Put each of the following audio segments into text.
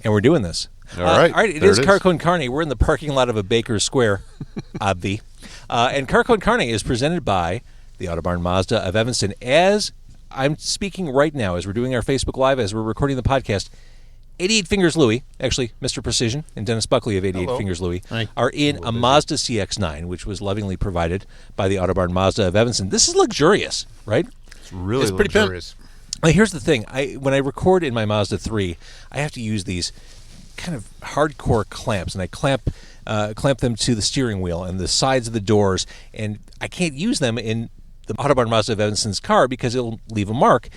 And we're doing this. All right. All right, it is Car Con Carne. We're in the parking lot of a Baker's Square, obvi. And Car Con Carne is presented by the Autobarn Mazda of Evanston. As I'm speaking right now, as we're doing our Facebook Live, as we're recording the podcast, 88 Fingers Louie, actually Mr. Precision and Dennis Buckley of 88 Fingers Louie, are in a Mazda CX-9, which was lovingly provided by the Autobarn Mazda of Evanston. This is luxurious, right? It's really luxurious. Here's the thing. When I record in my Mazda 3, I have to use these kind of hardcore clamps, and I clamp them to the steering wheel and the sides of the doors, and I can't use them in the Autobarn Mazda of Evanston's car because it'll leave a mark.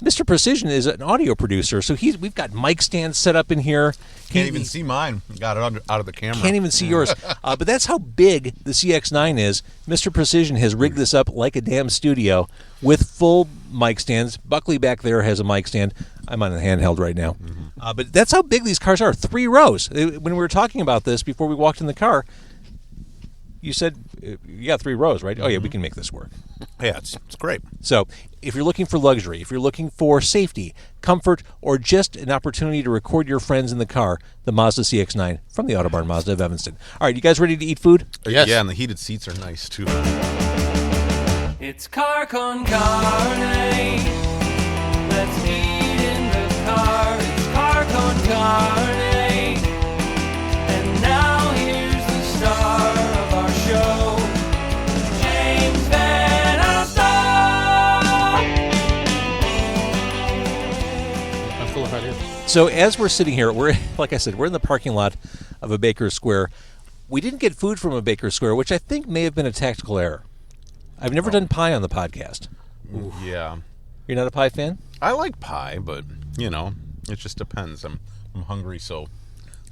Mr. Precision is an audio producer, so we've got mic stands set up in here. Can't even see mine. Got it out of the camera. Can't even see yours. But that's how big the CX-9 is. Mr. Precision has rigged this up like a damn studio with full mic stands. Buckley back there has a mic stand. I'm on a handheld right now. But that's how big these cars are. 3 rows. When we were talking about this before we walked in the car, you said, you got 3 rows, right? Oh, yeah, we can make this work. Yeah, it's great. So if you're looking for luxury, if you're looking for safety, comfort, or just an opportunity to record your friends in the car, the Mazda CX-9 from the Autobarn Mazda of Evanston. All right, you guys ready to eat food? Yes. Yeah, and the heated seats are nice, too. It's Car Con Carne. Let's eat in the car. It's Car Con Carne. And now here's the star of our show, James Van Alstyne. I'm full of ideas. So as we're sitting here, like I said, we're in the parking lot of a Baker's Square. We didn't get food from a Baker's Square, which I think may have been a tactical error. I've never done pie on the podcast. Ooh. Yeah. You're not a pie fan? I like pie, but, it just depends. I'm hungry, so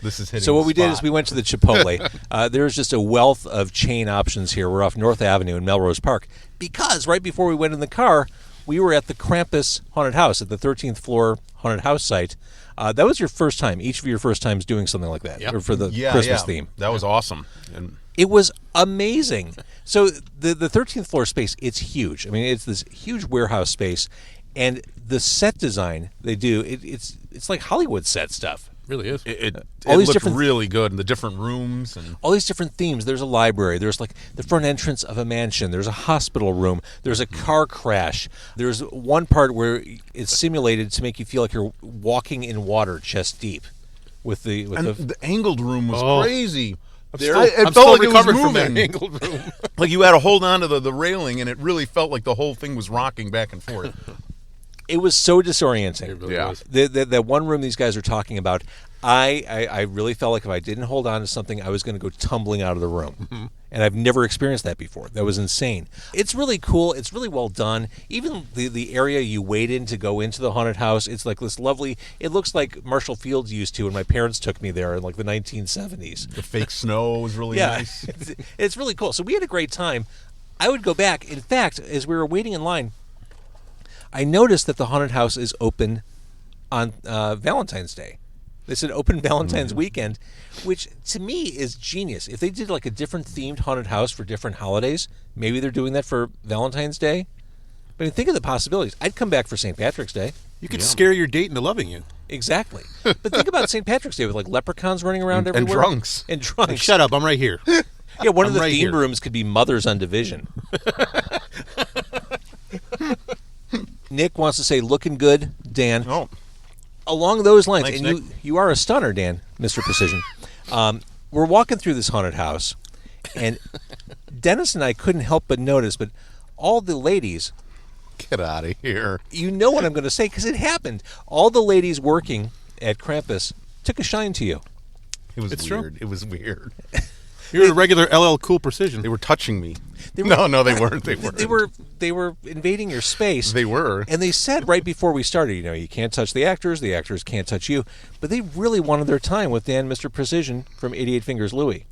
this is hitting So what the we did spot. is we went to the Chipotle. There's just a wealth of chain options here. We're off North Avenue in Melrose Park because right before we went in the car, we were at the Krampus Haunted House at the 13th floor haunted house site. That was your first time, each of your first times doing something like that, or for the Christmas theme. That was awesome. And it was amazing. So the 13th floor space, it's huge. I mean, it's this huge warehouse space, and the set design they do, it's like Hollywood set stuff. It really is. It All these looked different really good in the different rooms. And all these different themes. There's a library. There's like the front entrance of a mansion. There's a hospital room. There's a car crash. There's one part where it's simulated to make you feel like you're walking in water chest deep. the angled room was crazy. I'm It still felt like it was recovering from that moving. angled room. Like you had to hold on to the railing, and it really felt like the whole thing was rocking back and forth. It was so disorienting. It really Yeah. was. That one room these guys are talking about, I really felt like if I didn't hold on to something, I was going to go tumbling out of the room. And I've never experienced that before. That was insane. It's really cool. It's really well done. Even the area you wait in to go into the haunted house, it's like this lovely, it looks like Marshall Fields used to when my parents took me there in like the 1970s. The fake snow was really nice. It's really cool. So we had a great time. I would go back. In fact, as we were waiting in line, I noticed that the haunted house is open on Valentine's Day. They said open Valentine's weekend, which to me is genius. If they did like a different themed haunted house for different holidays, maybe they're doing that for Valentine's Day. But I mean, think of the possibilities. I'd come back for St. Patrick's Day. You could scare your date into loving you. Exactly. But think about St. Patrick's Day with like leprechauns running around everywhere. And drunks. And drunks. Hey, shut up. I'm right here. Yeah, one of the right theme here. rooms could be Mothers on Division. Nick wants to say, looking good, Dan. Oh. Along those lines, Thanks, and you are a stunner, Dan, Mr. Precision. We're walking through this haunted house, and Dennis and I couldn't help but notice, but all the ladies, Get out of here. you know what I'm going to say, because it happened. All the ladies working at Krampus took a shine to you. It was It's true. weird. It was weird. You're a regular LL Cool Precision. They were touching me. They were- No, they weren't. They weren't. They were invading your space. They were. And they said right before we started, you can't touch the actors can't touch you. But they really wanted their time with Dan, Mr. Precision from 88 Fingers Louie.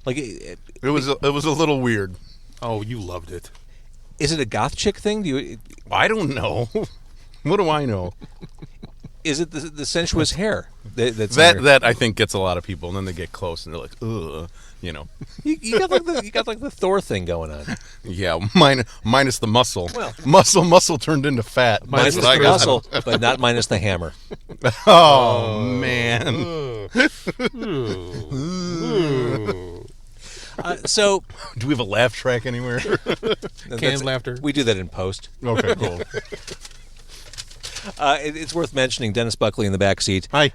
Like, It was a little weird. Oh, you loved it. is it a goth chick thing? I don't know. What do I know? Is it the sensuous hair? That's That I think gets a lot of people, and then they get close and they're like, ugh, you know. you got like the Thor thing going on. Yeah, minus the muscle. Well- muscle turned into fat. Minus That's what I the got. muscle, but not minus the hammer. Oh, man. So Do we have a laugh track anywhere? Canned laughter. we do that in post. Okay, cool. It's worth mentioning Denis Buckley in the back seat. Hi.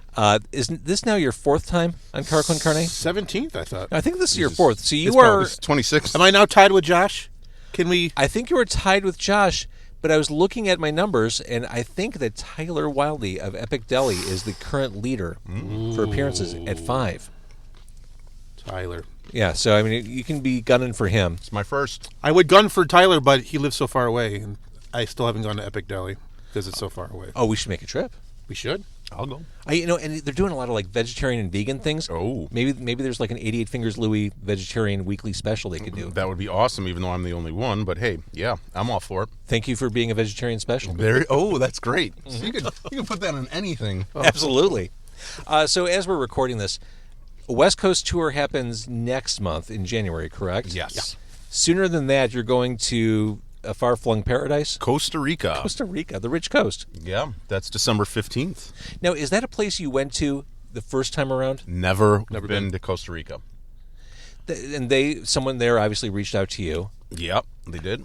Isn't this now your fourth time on Car Con Carne? 17th, I thought. I think this is your fourth. So you It's are. It's 26. Am I now tied with Josh? Can we? I think you were tied with Josh, but I was looking at my numbers, and I think that Tyler Wildey of Epic Deli is the current leader for appearances at 5. Tyler. Yeah, so I mean, you can be gunning for him. It's my first. I would gun for Tyler, but he lives so far away, and I still haven't gone to Epic Deli because it's so far away. Oh, we should make a trip. We should. I'll go. And they're doing a lot of like vegetarian and vegan things. Oh. Maybe there's like an 88 Fingers Louie vegetarian weekly special they could do. That would be awesome, even though I'm the only one. But hey, yeah, I'm all for it. Thank you for being a vegetarian special. That's great. So you could put that on anything. Absolutely. So as we're recording this, a West Coast tour happens next month in January, correct? Yes. Yeah. Sooner than that, you're going to a far-flung paradise? Costa Rica. Costa Rica, the rich coast. Yeah, that's December 15th. Now, is that a place you went to the first time around? Never been to Costa Rica. And someone there obviously reached out to you. Yep, they did.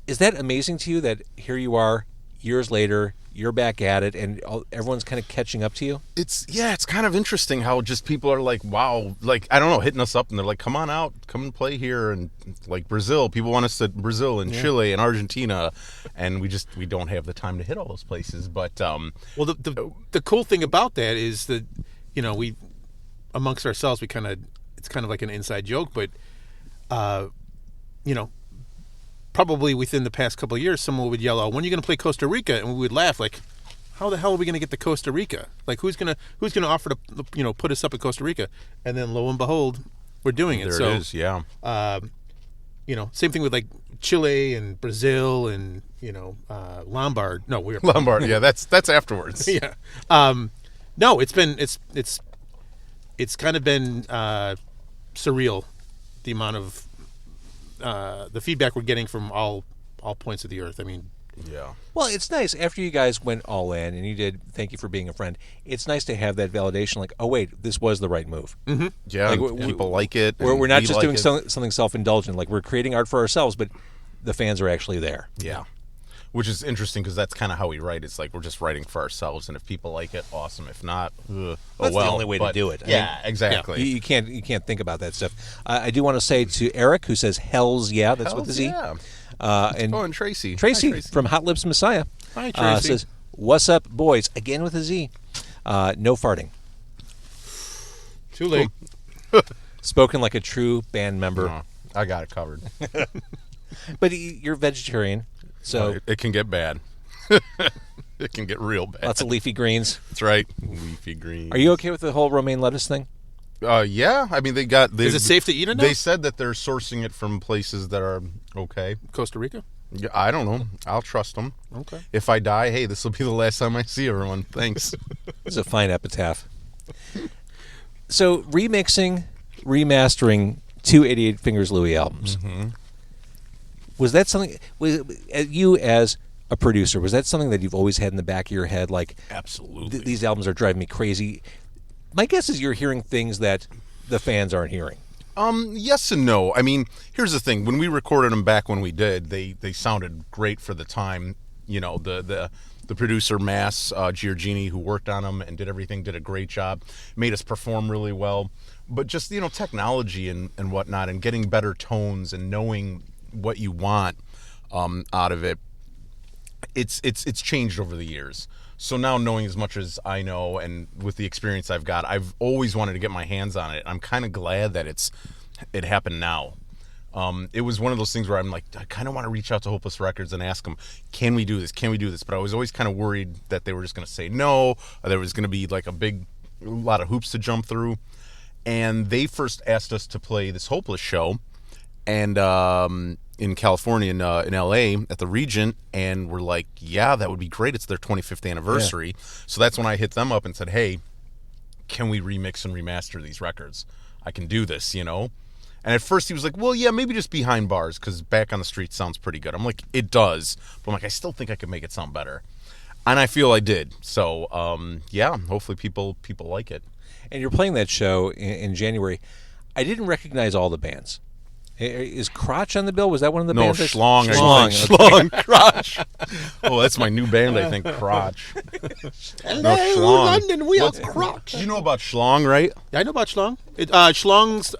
Is that amazing to you that here you are, years later, you're back at it, and everyone's kind of catching up to you? It's kind of interesting how just people are like, wow, like, I don't know, hitting us up, and they're like, come on out, come and play here, and like Brazil, people want us to Brazil and Chile and Argentina, and we don't have the time to hit all those places, but Well, the cool thing about that is that, we, amongst ourselves, it's kind of like an inside joke, but, probably within the past couple of years, someone would yell out, "When are you going to play Costa Rica?" And we would laugh like, "How the hell are we going to get to Costa Rica? Like, who's gonna offer to put us up at Costa Rica?" And then lo and behold, we're doing it. there it is, yeah. Same thing with like Chile and Brazil and Lombard. No, we're Lombard, yeah, that's afterwards. yeah. No, it's kind of been surreal, the amount of the feedback we're getting from all points of the earth. I mean, Yeah. Well, it's nice after you guys went all in and you did Thank You for Being a Friend. It's nice to have that validation like, oh, wait, this was the right move. Mm-hmm. Yeah, Like, people like it. We're not we just like doing it. something self-indulgent. Like, we're creating art for ourselves, but the fans are actually there. Yeah. Which is interesting because that's kind of how we write. It's like we're just writing for ourselves, and if people like it, awesome. If not, That's the only way to do it. Yeah, exactly. You can't think about that stuff. I do want to say to Eric, who says "Hell's yeah," that's with the Z. Yeah. And And Tracy. Tracy, Hi, Tracy. from Hot Lips Messiah. Hi, Tracy. Says, "What's up, boys?" Again with a Z. No farting. Too late. Spoken like a true band member. Oh, I got it covered. But you're vegetarian, so it can get bad. It can get real bad. lots of leafy greens. That's right. Leafy green. Are you okay with the whole romaine lettuce thing? Yeah. I mean, Is it safe to eat it now? They said that they're sourcing it from places that are okay. Costa Rica? Yeah, I don't know. I'll trust them. Okay. If I die, hey, this will be the last time I see everyone. Thanks. It's a fine epitaph. So, remixing, remastering 288 Fingers Louie albums. Mm-hmm. Was that something, you as a producer, was that something that you've always had in the back of your head? Like, Absolutely. These albums are driving me crazy. My guess is you're hearing things that the fans aren't hearing. Yes and no. I mean, here's the thing. When we recorded them back when we did, they sounded great for the time. You know, the producer, Mass Giorgini, who worked on them and did everything, did a great job. Made us perform really well. But just, technology and whatnot and getting better tones and knowing what you want out of it, it's changed over the years. So now, knowing as much as I know and with the experience I've got, I've always wanted to get my hands on it. I'm kind of glad that it happened now. It was one of those things where I'm like, I kind of want to reach out to Hopeless Records and ask them, can we do this? Can we do this? But I was always kind of worried that they were just going to say no, or there was going to be like a lot of hoops to jump through. And they first asked us to play this Hopeless show, and in California, in LA, at the Regent, and we're like, yeah, that would be great. It's their 25th anniversary. So that's when I hit them up and said, hey, can we remix and remaster these records? I can do this, you know? And at first he was like, well, yeah, maybe just Behind Bars, because Back on the Street sounds pretty good. I'm like, it does. But I'm like, I still think I could make it sound better. And I feel I did. So, yeah, hopefully people like it. And you're playing that show in January. I didn't recognize all the bands. Is Crotch on the bill? Was that one of the bands? No, Schlong. Schlong. Crotch. Oh, that's my new band, I think, Crotch. Hello, Schlong. London, we are Crotch. You know about Schlong, right? Yeah, I know about Schlong. Schlong's,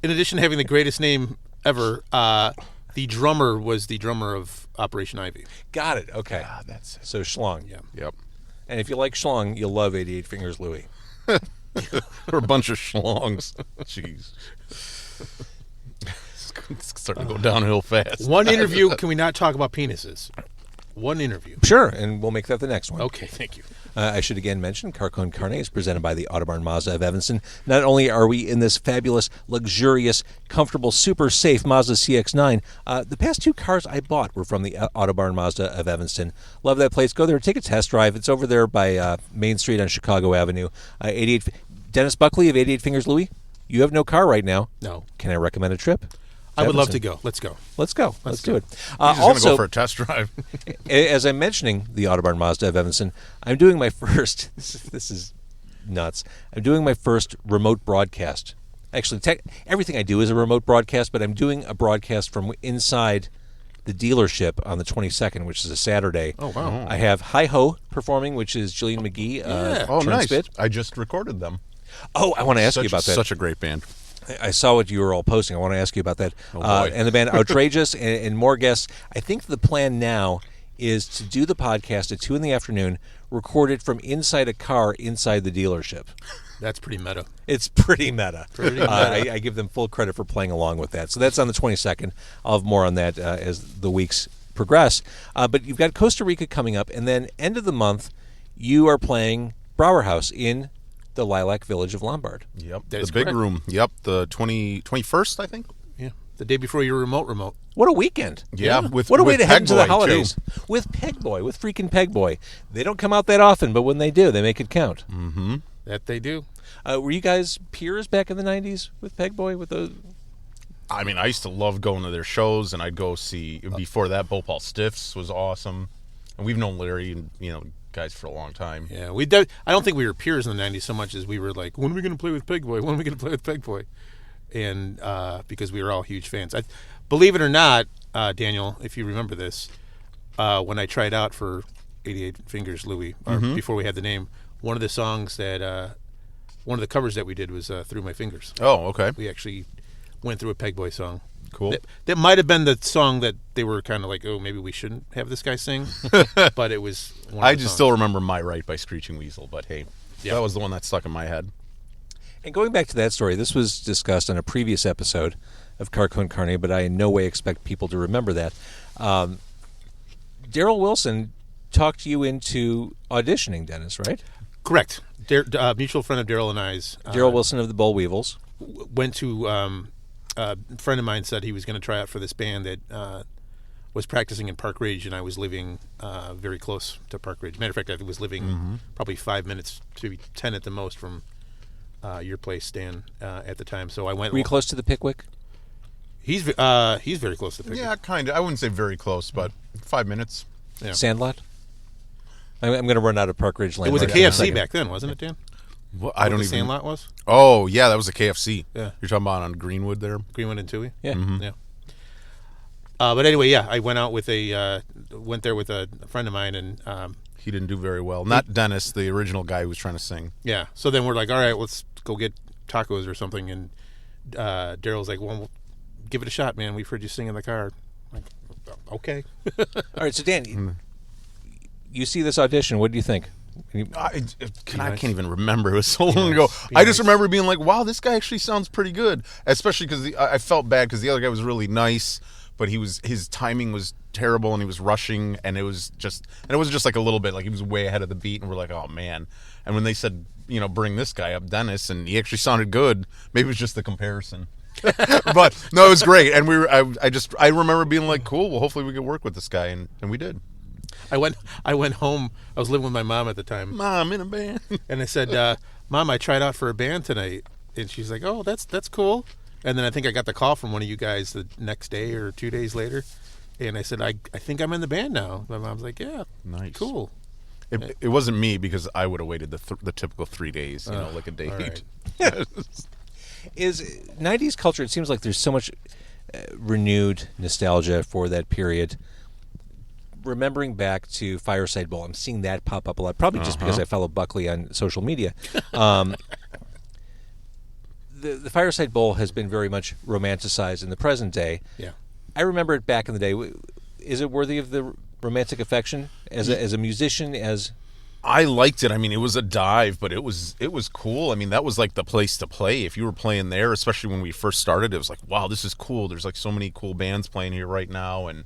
in addition to having the greatest name ever, the drummer was the drummer of Operation Ivy. Got it. Okay. That's it. So Schlong. Yeah. Yep. And if you like Schlong, you'll love 88 Fingers Louie. We're a bunch of Schlongs. Jeez. It's starting to go downhill fast. One interview. Can we not talk about penises? One interview. Sure, and we'll make that the next one. Okay, thank you. I should again mention Car Con Carne is presented by the Autobarn Mazda of Evanston. Not only are we in this fabulous, luxurious, comfortable, super safe Mazda CX-9, the past 2 cars I bought were from the Autobarn Mazda of Evanston. Love that place. Go there, take a test drive. It's over there by Main Street on Chicago Avenue. 88. Dennis Buckley of 88 Fingers Louie, you have no car right now. No. Can I recommend a trip? I would love to go. Let's go. Let's go. Let's do it. He's just going to go for a test drive. As I'm mentioning the Autobarn Mazda of Evanston, I'm doing my first, this is nuts, I'm doing my first remote broadcast. Actually, everything I do is a remote broadcast, but I'm doing a broadcast from inside the dealership on the 22nd, which is a Saturday. Oh, wow. I have Hi-Ho performing, which is Jillian McGee. Oh, nice. Spit. I just recorded them. Oh, I want to ask you about that. Such a great band. I saw what you were all posting. I want to ask you about that. Oh, boy. And the band Outrageous and more guests. I think the plan now is to do the podcast at 2 in the afternoon, record it from inside a car inside the dealership. That's pretty meta. It's pretty meta. I give them full credit for playing along with that. So that's on the 22nd. I'll have more on that as the weeks progress. But you've got Costa Rica coming up, and then end of the month, you are playing Brower House in the Lilac Village of Lombard. Yep. That The is big correct. room. Yep. The 21st, I think. Yeah. The day before your remote. What a weekend. Yeah. What a way to head into the Pegboy, holidays. too. With Pegboy, with freaking Pegboy. They don't come out that often, but when they do, they make it count. Mm-hmm. That they do. Were you guys peers back in the 90s with Pegboy? With those? I mean, I used to love going to their shows, and I'd go see, before that, Bhopal Stiffs was awesome. And we've known Larry and, guys for a long time. Yeah, I don't think we were peers in the 90s so much as we were like, when are we going to play with Pegboy? When are we going to play with Pegboy? And because we were all huge fans. Believe it or not, Daniel, if you remember this, when I tried out for 88 Fingers Louie, before we had the name, one of the songs that, one of the covers that we did was Through My Fingers. Oh, okay. We actually went through a Pegboy song. Cool. That might have been the song that they were kind of like, oh, maybe we shouldn't have this guy sing. But it was one of I the just songs. still remember My Right by Screeching Weasel, but hey, Yeah. that was the one that stuck in my head. And going back to that story, this was discussed on a previous episode of Car Con Carne, but I in no way expect people to remember that. Daryl Wilson talked you into auditioning, Dennis, right? Correct. Mutual friend of Daryl and I's. Daryl Wilson of the Boll Weevils. Went to a friend of mine said he was going to try out for this band that was practicing in Park Ridge, and I was living very close to Park Ridge. Matter of fact, I was living probably 5 minutes to 10 at the most from your place, Dan, at the time. So I went. Were you close to the Pickwick? He's very close to Pickett. Yeah, kind of. I wouldn't say very close, but 5 minutes. Yeah. Sandlot? I'm going to run out of Park Ridge land. It was a right now in KFC second. back then, wasn't it, Dan? Well, I don't the even. Sandlot was Oh, yeah, that was a KFC. Yeah. You're talking about on Greenwood there? Greenwood and Toohey. Yeah. Yeah. But anyway, yeah, I went out with went there with a friend of mine, and He didn't do very well. Not Dennis, the original guy who was trying to sing. yeah. So then we're like, all right, let's go get tacos or something. And Daryl's like, well, give it a shot, man. We've heard you sing in the car. I'm like, okay. All right, so Dan, you see this audition. What do you think? I can't even remember. It was so long ago. I just remember being like, wow, this guy actually sounds pretty good. Especially because I felt bad because the other guy was really nice, but his timing was terrible and he was rushing, and it was just like a little bit like he was way ahead of the beat, and we're like, oh man. And when they said, bring this guy up, Dennis, and he actually sounded good, maybe it was just the comparison. But no, it was great, and I remember being like, cool. Well, hopefully we can work with this guy, and we did. I went home. I was living with my mom at the time. Mom in a band, and I said, "Mom, I tried out for a band tonight," and she's like, "Oh, that's cool." And then I think I got the call from one of you guys the next day or 2 days later, and I said, "I think I'm in the band now." My mom's like, "Yeah, nice, cool." It wasn't me because I would have waited the typical 3 days, like a date. Right. Is 90s culture, it seems like there's so much renewed nostalgia for that period. Remembering back to Fireside Bowl, I'm seeing that pop up a lot, probably just because I follow Buckley on social media. The Fireside Bowl has been very much romanticized in the present day. Yeah, I remember it back in the day. Is it worthy of the romantic affection as a musician? I liked it. I mean, it was a dive, but it was cool. I mean, that was like the place to play. If you were playing there, especially when we first started, it was like, wow, this is cool. There's like so many cool bands playing here right now. And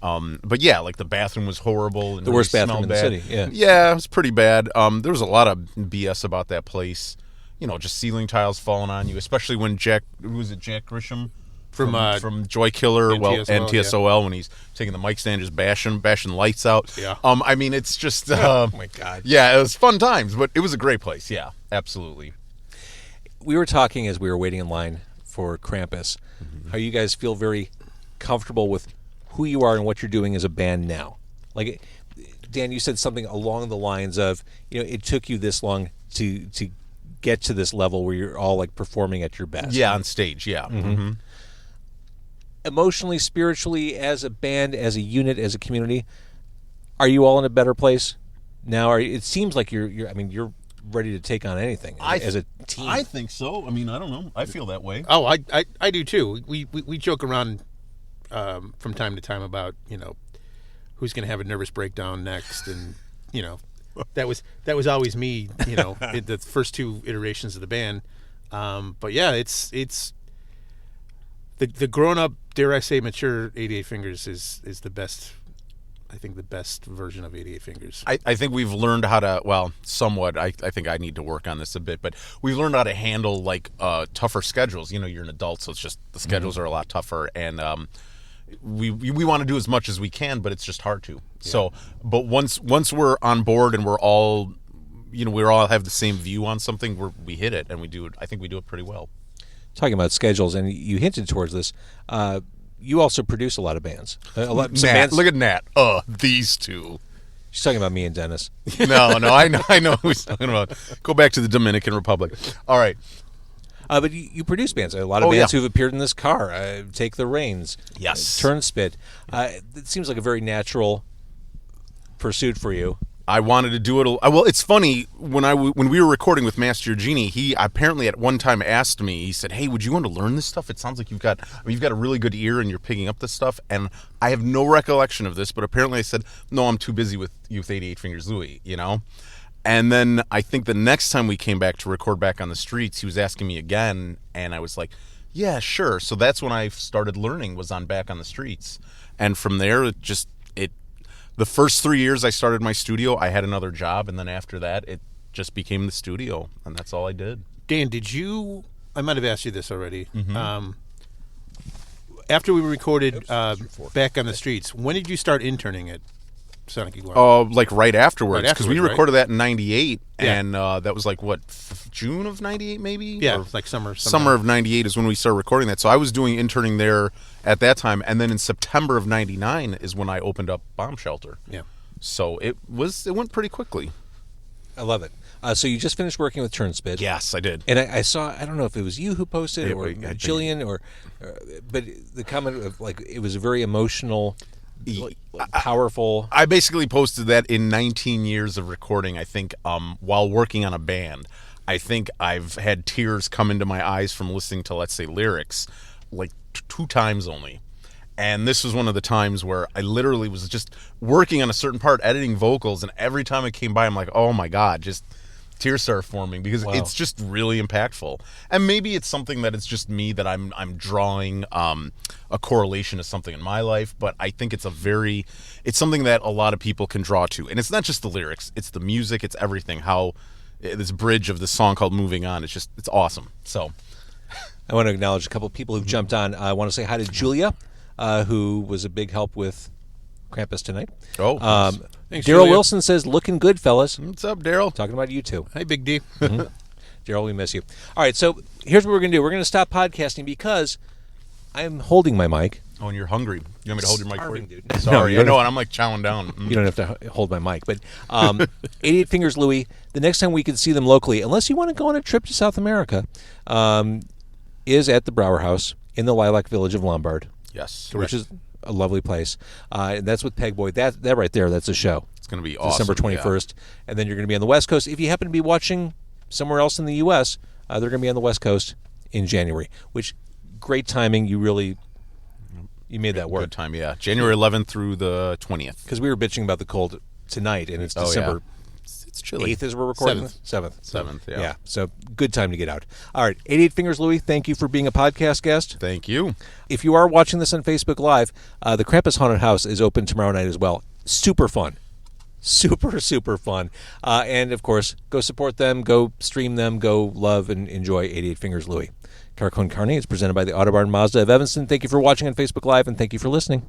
but yeah, like the bathroom was horrible. And the worst really bathroom in the bad. city. Yeah, yeah, it was pretty bad. There was a lot of BS about that place. Just ceiling tiles falling on you, especially when Jack Grisham from Joy Killer, NTSOL, when he's taking the mic stand, just bashing lights out. Yeah. I mean, it's just. Oh my God. Yeah, it was fun times, but it was a great place. Yeah, absolutely. We were talking as we were waiting in line for Krampus. How you guys feel very comfortable with who you are and what you're doing as a band now. Like, Dan, you said something along the lines of, it took you this long to get to this level where you're all like performing at your best. Yeah, on stage. Yeah. Mm-hmm. Emotionally, spiritually, as a band, as a unit, as a community, are you all in a better place now? It seems like you're ready to take on anything as a team. I think so. I mean, I don't know. I feel that way. Oh, I do too. We joke around from time to time about who's going to have a nervous breakdown next, and that was always me. In the first two iterations of the band. But yeah, it's the grown up, dare I say, mature 88 Fingers is the best. I think the best version of 88 Fingers. I think we've learned how to, somewhat. I think I need to work on this a bit, but we've learned how to handle like tougher schedules. You're an adult, so it's just the schedules are a lot tougher, and we want to do as much as we can, but it's just hard to. Yeah. So, but once we're on board and we're all, we all have the same view on something, we hit it and we do it. I think we do it pretty well. Talking about schedules, and you hinted towards this. You also produce a lot of bands. Nat, look at Nat. These two. She's talking about me and Dennis. No, I know who he's talking about. Go back to the Dominican Republic. All right. But you produce bands. A lot of bands who've appeared in this car. Take the Reins. Yes. Turnspit. It seems like a very natural pursuit for you. I wanted to do it. Well, it's funny, when we were recording with Master Genie, he apparently at one time asked me, he said, hey, would you want to learn this stuff? It sounds like you've got a really good ear and you're picking up this stuff. And I have no recollection of this, but apparently I said, no, I'm too busy with 88 Fingers Louie, And then I think the next time we came back to record back on the streets, he was asking me again, and I was like, yeah, sure. So that's when I started learning, was on Back on the Streets. And from there, the first 3 years I started my studio, I had another job, and then after that, it just became the studio, and that's all I did. Dan, I might have asked you this already. After we recorded Back on the Streets, when did you start interning at Sonic Iguana? Like right afterwards, because we recorded right? that in 98, and that was like, June of 98 maybe? Yeah, or like summer. Summer of 98 is when we started recording that. So I was doing interning there at that time, and then in September of 99 is when I opened up Bomb Shelter. Yeah. So it went pretty quickly. I love it. So you just finished working with Turnspit. Yes, I did. And I saw, I don't know if it was you who posted it or Jillian, but the comment of like, it was a very emotional, powerful. I basically posted that in 19 years of recording, I think, while working on a band. I think I've had tears come into my eyes from listening to, let's say, lyrics, like 2 times only. And this was one of the times where I literally was just working on a certain part, editing vocals, and every time it came by, I'm like, oh my God, just tears start forming, because it's just really impactful. And maybe it's something that it's just me, that I'm drawing a correlation to something in my life, but I think it's something that a lot of people can draw to. And it's not just the lyrics, it's the music, it's everything. How this bridge of the song called Moving On, it's awesome. So I want to acknowledge a couple of people who've jumped on. I want to say hi to Julia, who was a big help with Krampus tonight. Oh, nice. Thanks, Daryl Julia. Wilson says, looking good, fellas. What's up, Daryl? Talking about you two. Hey, Big D. Daryl, we miss you. All right, so here's what we're going to do. We're going to stop podcasting because I'm holding my mic. Oh, and you're hungry. You want me to hold your mic for Starving, you? dude. Sorry, No, I know, and I'm like chowing down. You don't have to hold my mic. But 88 Fingers Louie, the next time we can see them locally, unless you want to go on a trip to South America, is at the Brower House in the Lilac Village of Lombard, Yes. which is a lovely place. And that's with Pegboy. That right there, that's a show. It's going to be awesome. December 21st. And then you're going to be on the West Coast. If you happen to be watching somewhere else in the U.S., they're going to be on the West Coast in January, which great timing. You made that Good work. time, yeah. January 11th through the 20th. Because we were bitching about the cold tonight, and it's Oh, yeah. December It's chilly. 8th as we're recording. 7th. 7th, yeah. So good time to get out. All right, 88 Fingers Louie, thank you for being a podcast guest. Thank you. If you are watching this on Facebook Live, the Krampus Haunted House is open tomorrow night as well. Super fun. Super, super fun. And, of course, go support them, go stream them, go love and enjoy 88 Fingers Louie. Car Con Carne is presented by the Autobarn Mazda of Evanston. Thank you for watching on Facebook Live, and thank you for listening.